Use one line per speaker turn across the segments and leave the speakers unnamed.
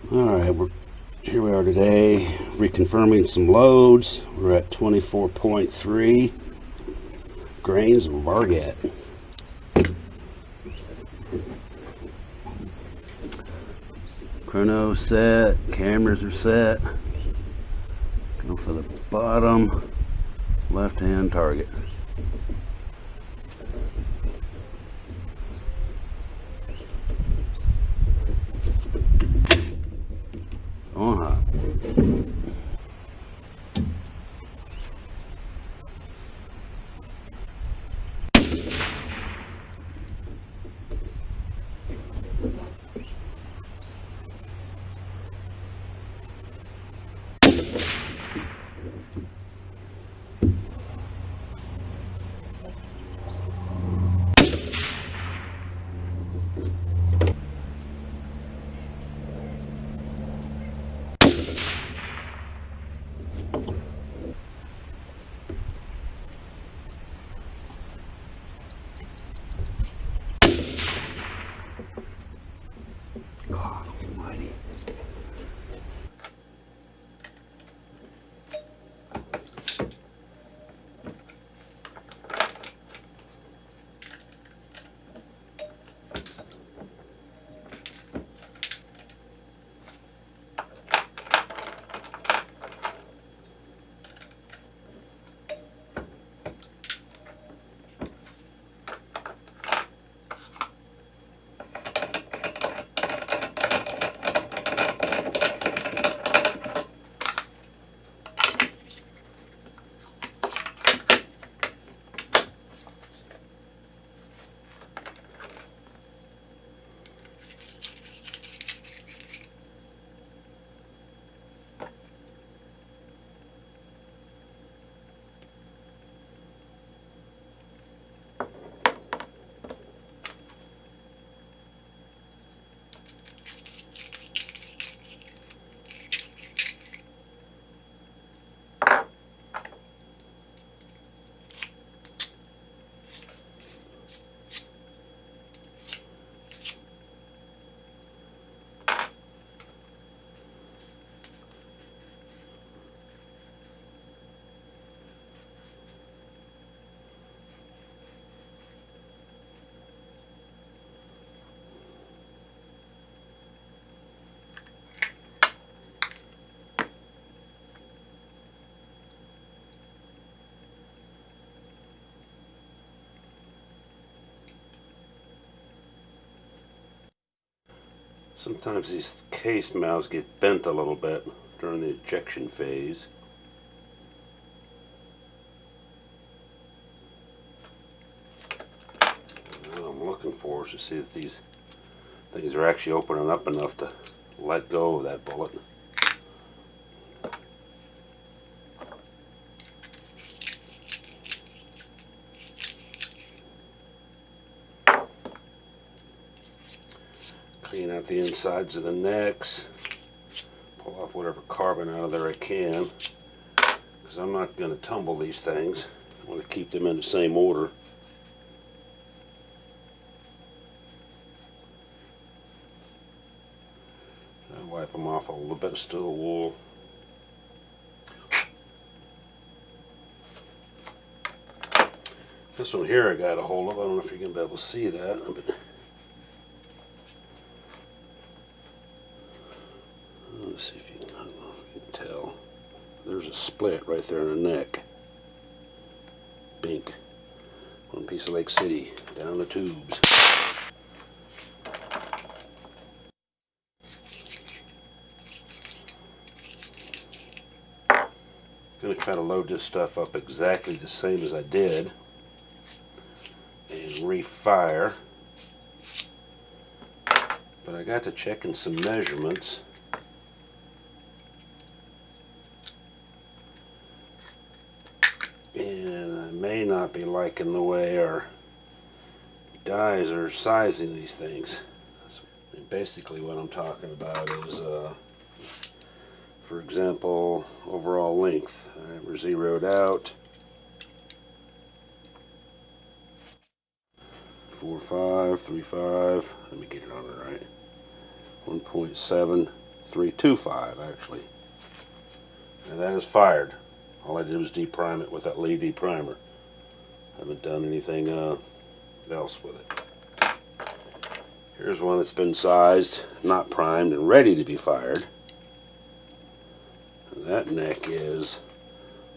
Alright, here we are today, reconfirming some loads. We're at 24.3 grains of Bargat. Chrono set, cameras are set. Go for the bottom left-hand target. On hot. Sometimes these case mouths get bent a little bit during the ejection phase. What I'm looking for is to see if these things are actually opening up enough to let go of that bullet. Clean out the insides of the necks, pull off whatever carbon out of there I can, because I'm not going to tumble these things. I want to keep them in the same order. I wipe them off a little bit of steel wool. This one here I got a hold of. I don't know if you're going to be able to see that, but let's see if you can, I don't know if you can tell. There's a split right there in the neck. Bink. One piece of Lake City down the tubes. Gonna try to load this stuff up exactly the same as I did and refire. But I got to checking some measurements. And I may not be liking the way our guys are sizing these things. And basically what I'm talking about is, for example, overall length. We're zeroed out. 4.5, 3.5, let me get it on it right. 1.7, 325 actually. And that is fired. All I did was deprime it with that lead deprimer. Haven't done anything else with it. Here's one that's been sized, not primed, and ready to be fired. And that neck is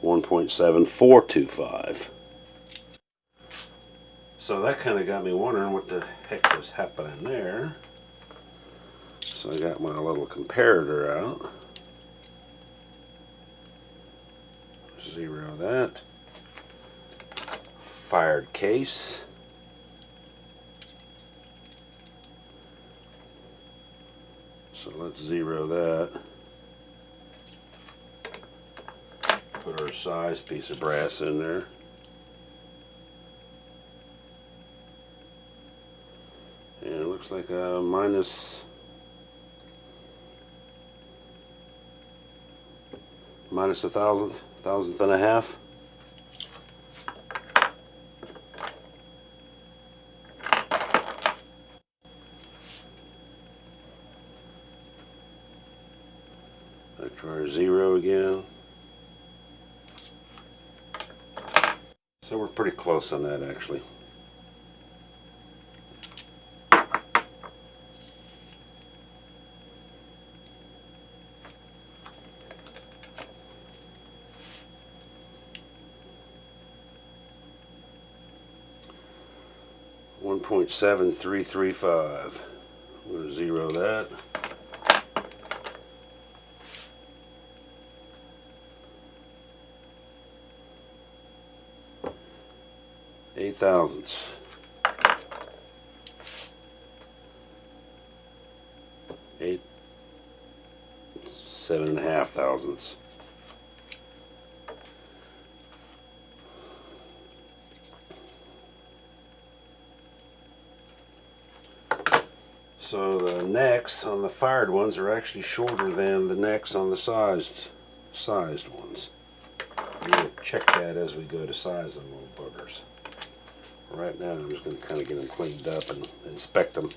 1.7425. So that kind of got me wondering what the heck was happening there. So I got my little comparator out. Zero that. Fired case. So let's zero that. Put our size piece of brass in there. And it looks like a minus a thousandth and a half. Back to our zero again. So we're pretty close on that actually. .7335. I'm going to zero that. Eight thousandths. 7.5 thousandths. So the necks on the fired ones are actually shorter than the necks on the sized ones. We'll check that as we go to size them little buggers. Right now I'm just going to kind of get them cleaned up and inspect them.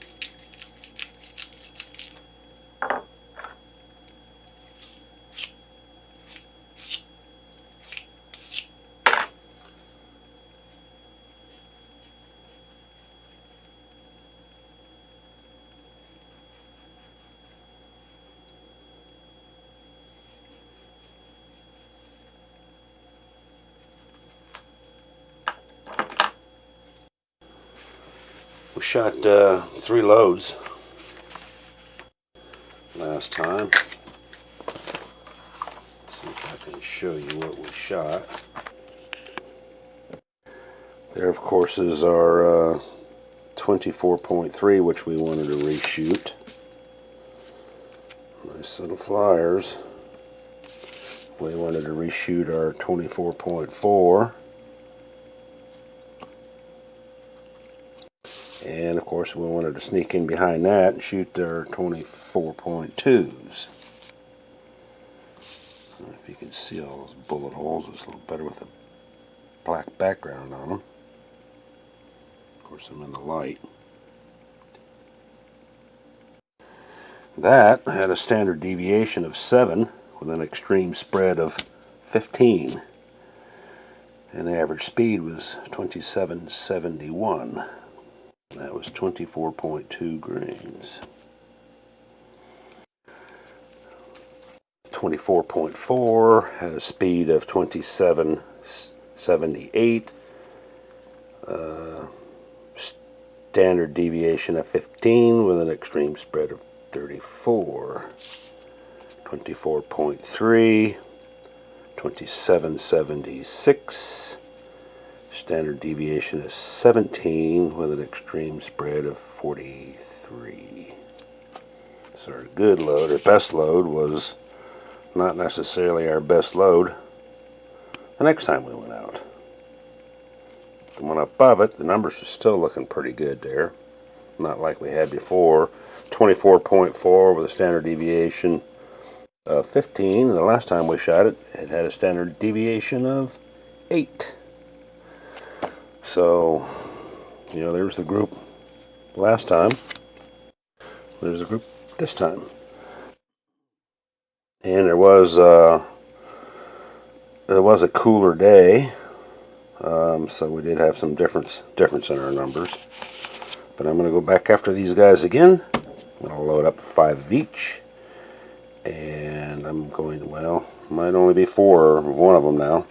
We shot 3 loads last time. Let's see if I can show you what we shot. There, of course, is our 24.3, which we wanted to reshoot. Nice set of flyers. We wanted to reshoot our 24.4. And of course we wanted to sneak in behind that and shoot their 24.2s. If you can see all those bullet holes, it's a little better with a black background on them. Of course I'm in the light. That had a standard deviation of 7 with an extreme spread of 15. And the average speed was 2771. That was 24.2 grains. 24.4 had a speed of 2778. Standard deviation of 15 with an extreme spread of 34. 24.3, 2776. Standard deviation is 17 with an extreme spread of 43. So our good load, our best load, was not necessarily our best load the next time we went out. The one above it, the numbers are still looking pretty good there. Not like we had before. 24.4 with a standard deviation of 15. And the last time we shot it, it had a standard deviation of 8. So, you know, there's the group last time. There's the group this time. And there was a cooler day, so we did have some difference in our numbers. But I'm going to go back after these guys again. I'm going to load up 5 of each, and I'm going to, well, might only be 4 of one of them now.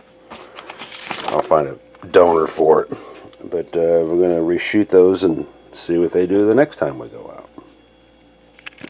I'll find a donor for it. But we're going to reshoot those and see what they do the next time we go out.